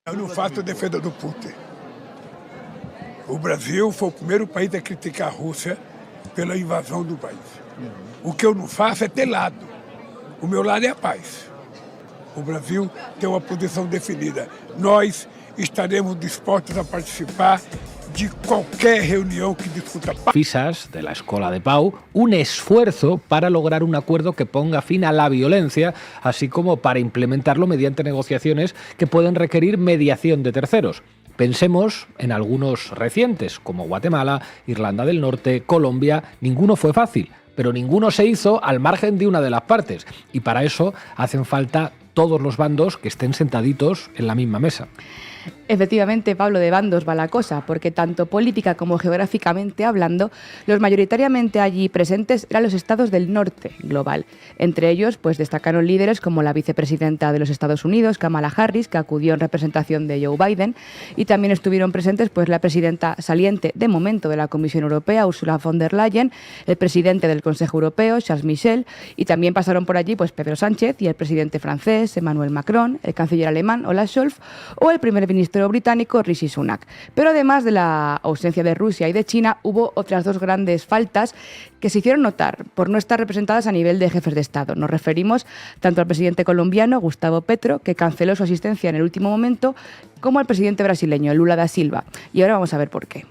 Eu não faço defesa do Putin. O Brasil foi o primeiro país a criticar a Rússia pela invasão do país. O que eu não faço é ter lado. O meu lado é a paz. O Brasil tem uma posição definida. Nós estaremos dispostos a participar de cualquier reunión que discuta paz. FISAS, de la Escola de Pau, un esfuerzo para lograr un acuerdo que ponga fin a la violencia, así como para implementarlo mediante negociaciones que pueden requerir mediación de terceros. Pensemos en algunos recientes, como Guatemala, Irlanda del Norte, Colombia. Ninguno fue fácil, pero ninguno se hizo al margen de una de las partes. Y para eso hacen falta todos los bandos que estén sentaditos en la misma mesa. Efectivamente, Pablo, de bandos va la cosa, porque tanto política como geográficamente hablando, los mayoritariamente allí presentes eran los estados del norte global. Entre ellos, pues destacaron líderes como la vicepresidenta de los Estados Unidos, Kamala Harris, que acudió en representación de Joe Biden, y también estuvieron presentes pues la presidenta saliente de momento de la Comisión Europea, Ursula von der Leyen, el presidente del Consejo Europeo, Charles Michel, y también pasaron por allí pues Pedro Sánchez y el presidente francés, Emmanuel Macron, el canciller alemán, Olaf Scholz, o el primer ministro británico Rishi Sunak. Pero además de la ausencia de Rusia y de China, hubo otras dos grandes faltas que se hicieron notar por no estar representadas a nivel de jefes de Estado. Nos referimos tanto al presidente colombiano, Gustavo Petro, que canceló su asistencia en el último momento, como al presidente brasileño, Lula da Silva. Y ahora vamos a ver por qué.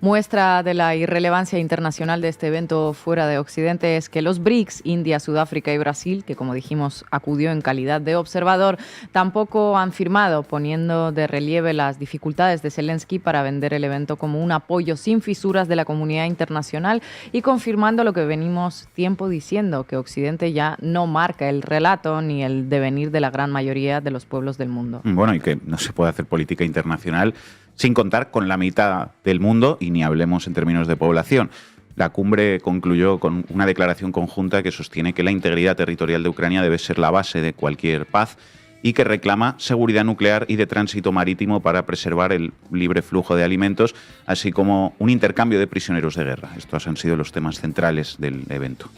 Muestra de la irrelevancia internacional de este evento fuera de Occidente es que los BRICS, India, Sudáfrica y Brasil, que como dijimos acudió en calidad de observador, tampoco han firmado, poniendo de relieve las dificultades de Zelensky para vender el evento como un apoyo sin fisuras de la comunidad internacional y confirmando lo que venimos tiempo diciendo, que Occidente ya no marca el relato ni el devenir de la gran mayoría de los pueblos del mundo. Bueno, y que no se puede hacer política internacional sin contar con la mitad del mundo y ni hablemos en términos de población. La cumbre concluyó con una declaración conjunta que sostiene que la integridad territorial de Ucrania debe ser la base de cualquier paz y que reclama seguridad nuclear y de tránsito marítimo para preservar el libre flujo de alimentos, así como un intercambio de prisioneros de guerra. Estos han sido los temas centrales del evento.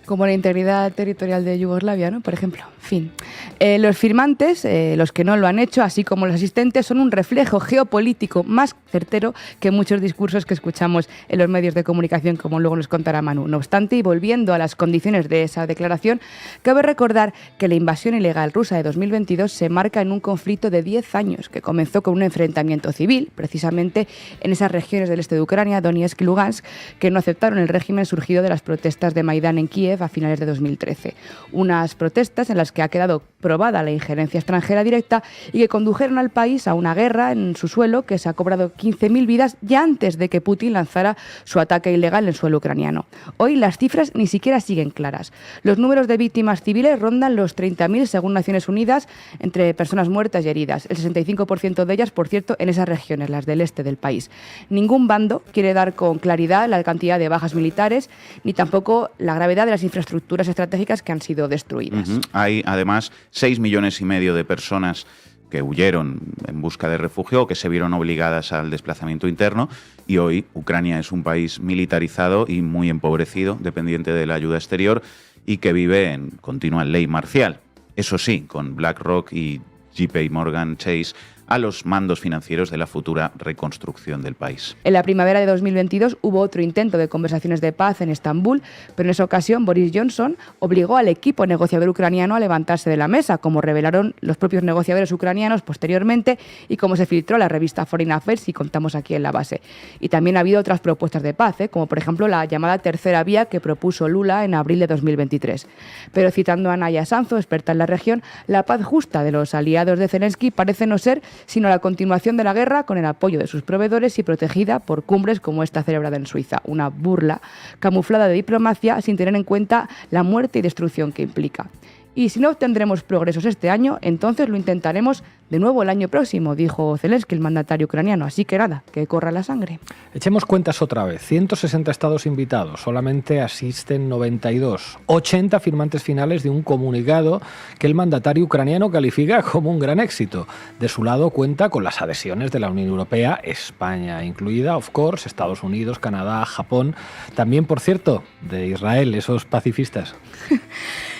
Como la integridad territorial de Yugoslavia, ¿no? Por ejemplo. Fin. Los firmantes, los que no lo han hecho, así como los asistentes, son un reflejo geopolítico más certero que muchos discursos que escuchamos en los medios de comunicación, como luego nos contará Manu. No obstante, y volviendo a las condiciones de esa declaración, cabe recordar que la invasión ilegal rusa de 2022 se marca en un conflicto de 10 años, que comenzó con un enfrentamiento civil, precisamente en esas regiones del este de Ucrania, Donetsk y Lugansk, que no aceptaron el régimen surgido de las protestas de Maidán en Kiev a finales de 2013. Unas protestas en las que ha quedado probada la injerencia extranjera directa y que condujeron al país a una guerra en su suelo que se ha cobrado 15.000 vidas ya antes de que Putin lanzara su ataque ilegal en suelo ucraniano. Hoy las cifras ni siquiera siguen claras. Los números de víctimas civiles rondan los 30.000 según Naciones Unidas, entre personas muertas y heridas. El 65% de ellas, por cierto, en esas regiones, las del este del país. Ningún bando quiere dar con claridad la cantidad de bajas militares ni tampoco la gravedad de las infraestructuras estratégicas que han sido destruidas. Hay además 6,5 millones de personas que huyeron en busca de refugio o que se vieron obligadas al desplazamiento interno, y hoy Ucrania es un país militarizado y muy empobrecido, dependiente de la ayuda exterior y que vive en continua ley marcial. Eso sí, con BlackRock y JP Morgan Chase a los mandos financieros de la futura reconstrucción del país. En la primavera de 2022 hubo otro intento de conversaciones de paz en Estambul, pero en esa ocasión Boris Johnson obligó al equipo negociador ucraniano a levantarse de la mesa, como revelaron los propios negociadores ucranianos posteriormente y como se filtró la revista Foreign Affairs y contamos aquí en la base. Y también ha habido otras propuestas de paz, como por ejemplo la llamada tercera vía que propuso Lula en abril de 2023. Pero citando a Naya Sanzo, experta en la región, la paz justa de los aliados de Zelensky parece no ser sino la continuación de la guerra con el apoyo de sus proveedores y protegida por cumbres como esta celebrada en Suiza, una burla camuflada de diplomacia sin tener en cuenta la muerte y destrucción que implica. Y si no obtendremos progresos este año, entonces lo intentaremos de nuevo el año próximo, dijo Zelensky, el mandatario ucraniano. Así que nada, que corra la sangre. Echemos cuentas otra vez. 160 estados invitados, solamente asisten 92. 80 firmantes finales de un comunicado que el mandatario ucraniano califica como un gran éxito. De su lado cuenta con las adhesiones de la Unión Europea, España incluida, of course, Estados Unidos, Canadá, Japón. También, por cierto, de Israel, esos pacifistas.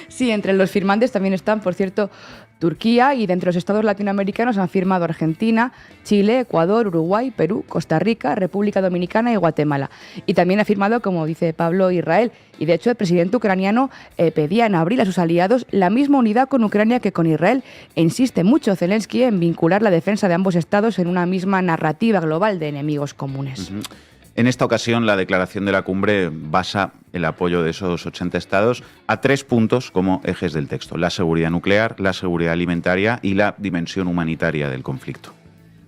Sí, entre los firmantes también están, por cierto, Turquía, y de entre los estados latinoamericanos han firmado Argentina, Chile, Ecuador, Uruguay, Perú, Costa Rica, República Dominicana y Guatemala. Y también ha firmado, como dice Pablo, Israel. Y de hecho el presidente ucraniano pedía en abril a sus aliados la misma unidad con Ucrania que con Israel. E insiste mucho Zelensky en vincular la defensa de ambos estados en una misma narrativa global de enemigos comunes. En esta ocasión, la declaración de la cumbre basa el apoyo de esos 80 estados a 3 puntos como ejes del texto: la seguridad nuclear, la seguridad alimentaria y la dimensión humanitaria del conflicto.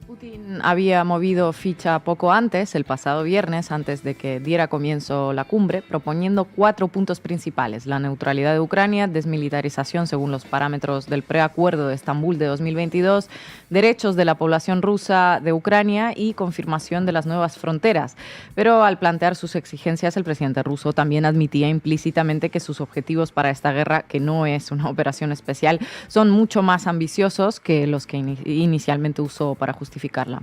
Putin había movido ficha poco antes, el pasado viernes, antes de que diera comienzo la cumbre, proponiendo 4 puntos principales: la neutralidad de Ucrania, desmilitarización según los parámetros del preacuerdo de Estambul de 2022, derechos de la población rusa de Ucrania y confirmación de las nuevas fronteras. Pero al plantear sus exigencias, el presidente ruso también admitía implícitamente que sus objetivos para esta guerra, que no es una operación especial, son mucho más ambiciosos que los que inicialmente usó para justificarla.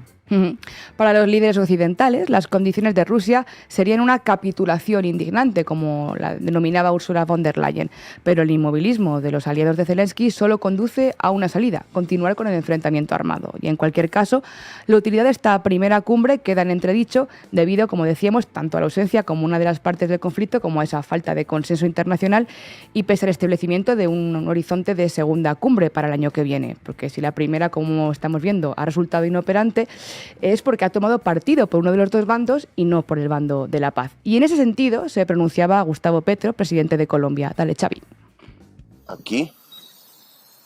Para los líderes occidentales, las condiciones de Rusia serían una capitulación indignante, como la denominaba Ursula von der Leyen. Pero el inmovilismo de los aliados de Zelensky solo conduce a una salida: continuar con el enfrentamiento armado. Y en cualquier caso, la utilidad de esta primera cumbre queda en entredicho debido, como decíamos, tanto a la ausencia como una de las partes del conflicto, como a esa falta de consenso internacional, y pese al establecimiento de un horizonte de segunda cumbre para el año que viene. Porque si la primera, como estamos viendo, ha resultado inoperante, es porque ha tomado partido por uno de los dos bandos y no por el bando de la paz. Y en ese sentido se pronunciaba Gustavo Petro, presidente de Colombia. Dale, Xavi. Aquí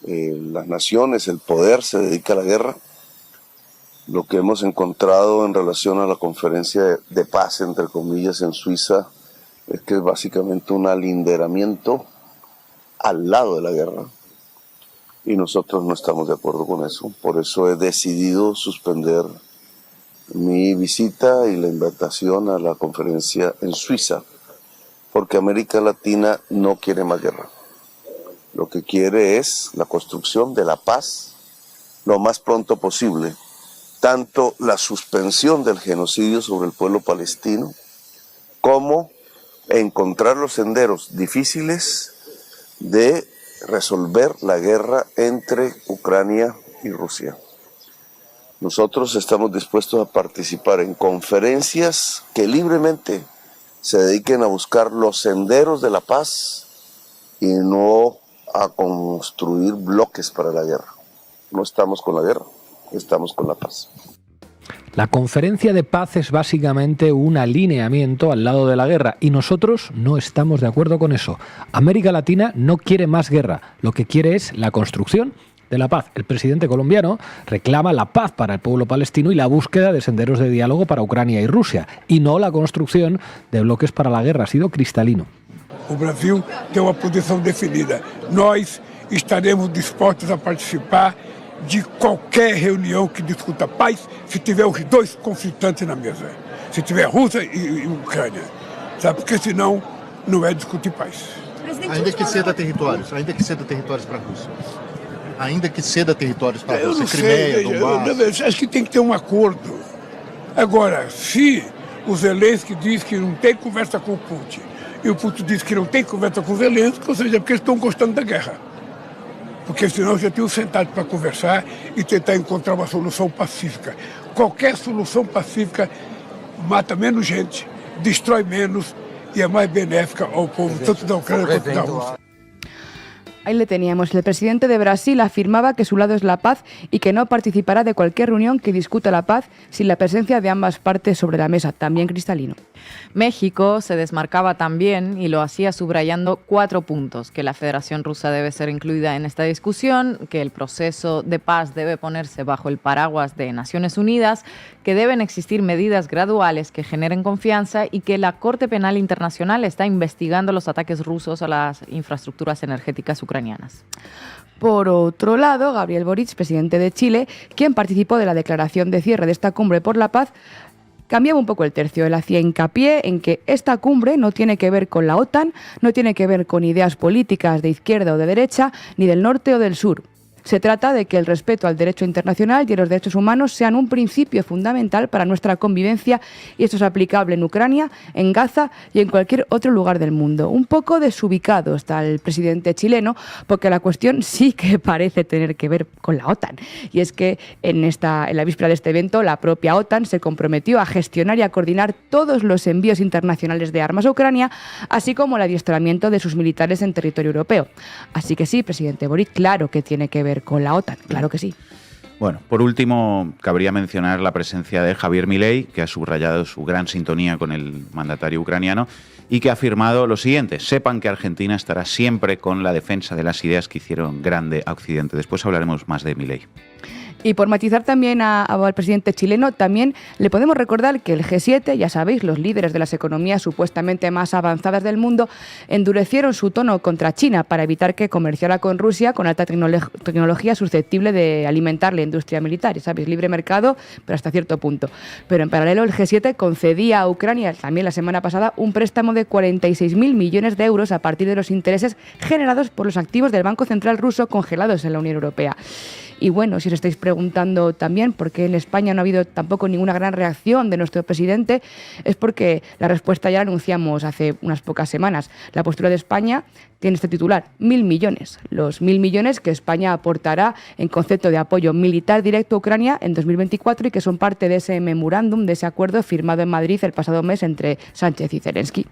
las naciones, el poder se dedica a la guerra. Lo que hemos encontrado en relación a la conferencia de paz, entre comillas, en Suiza, es que es básicamente un alinderamiento al lado de la guerra. Y nosotros no estamos de acuerdo con eso. Por eso he decidido suspender mi visita y la invitación a la conferencia en Suiza, porque América Latina no quiere más guerra. Lo que quiere es la construcción de la paz lo más pronto posible, tanto la suspensión del genocidio sobre el pueblo palestino, como encontrar los senderos difíciles de resolver la guerra entre Ucrania y Rusia. Nosotros estamos dispuestos a participar en conferencias que libremente se dediquen a buscar los senderos de la paz y no a construir bloques para la guerra. No estamos con la guerra, estamos con la paz. La conferencia de paz es básicamente un alineamiento al lado de la guerra y nosotros no estamos de acuerdo con eso. América Latina no quiere más guerra, lo que quiere es la construcción de la paz. El presidente colombiano reclama la paz para el pueblo palestino y la búsqueda de senderos de diálogo para Ucrania y Rusia, y no la construcción de bloques para la guerra. Ha sido cristalino. O Brasil tem uma posição definida. Nós estaremos dispostos a participar de qualquer reunião que discuta paz, se tiver os dois conflitantes na mesa. Se tiver Rússia e Ucrânia. Sabe? Porque senão não é discutir paz. Ainda que ceda territórios para a Rússia. Ainda que ceda territórios para a Rússia, Crimeia, Donbass. Acho que tem que ter um acordo. Agora, se o Zelensky diz que não tem conversa com o Putin, e o Putin diz que não tem conversa com o Zelensky, ou seja, porque eles estão gostando da guerra. Porque senão já tinham sentado para conversar e tentar encontrar uma solução pacífica. Qualquer solução pacífica mata menos gente, destrói menos e é mais benéfica ao povo, tanto da Ucrânia quanto da Rússia. Ahí le teníamos. El presidente de Brasil afirmaba que su lado es la paz y que no participará de cualquier reunión que discuta la paz sin la presencia de ambas partes sobre la mesa. También cristalino. México se desmarcaba también y lo hacía subrayando 4 puntos: que la Federación Rusa debe ser incluida en esta discusión, que el proceso de paz debe ponerse bajo el paraguas de Naciones Unidas, que deben existir medidas graduales que generen confianza y que la Corte Penal Internacional está investigando los ataques rusos a las infraestructuras energéticas ucranianas. Por otro lado, Gabriel Boric, presidente de Chile, quien participó de la declaración de cierre de esta cumbre por la paz, cambiaba un poco el tercio. Él hacía hincapié en que esta cumbre no tiene que ver con la OTAN, no tiene que ver con ideas políticas de izquierda o de derecha, ni del norte o del sur. Se trata de que el respeto al derecho internacional y a los derechos humanos sean un principio fundamental para nuestra convivencia, y esto es aplicable en Ucrania, en Gaza y en cualquier otro lugar del mundo. Un poco desubicado está el presidente chileno, porque la cuestión sí que parece tener que ver con la OTAN. Y es que en la víspera de este evento, la propia OTAN se comprometió a gestionar y a coordinar todos los envíos internacionales de armas a Ucrania, así como el adiestramiento de sus militares en territorio europeo. Así que sí, presidente Boric, claro que tiene que ver con la OTAN, claro que sí. Bueno, por último, cabría mencionar la presencia de Javier Milei, que ha subrayado su gran sintonía con el mandatario ucraniano y que ha afirmado lo siguiente: sepan que Argentina estará siempre con la defensa de las ideas que hicieron grande a Occidente. Después hablaremos más de Milei. Y por matizar también al presidente chileno, también le podemos recordar que el G7, ya sabéis, los líderes de las economías supuestamente más avanzadas del mundo, endurecieron su tono contra China para evitar que comerciara con Rusia con alta tecnología susceptible de alimentar la industria militar. Ya sabéis, libre mercado, pero hasta cierto punto. Pero en paralelo, el G7 concedía a Ucrania, también la semana pasada, un préstamo de 46.000 millones de euros a partir de los intereses generados por los activos del Banco Central ruso congelados en la Unión Europea. Y bueno, si os estáis preguntando también por qué en España no ha habido tampoco ninguna gran reacción de nuestro presidente, es porque la respuesta ya la anunciamos hace unas pocas semanas. La postura de España tiene este titular: 1.000 millones. Los 1.000 millones que España aportará en concepto de apoyo militar directo a Ucrania en 2024 y que son parte de ese memorándum, de ese acuerdo firmado en Madrid el pasado mes entre Sánchez y Zelensky.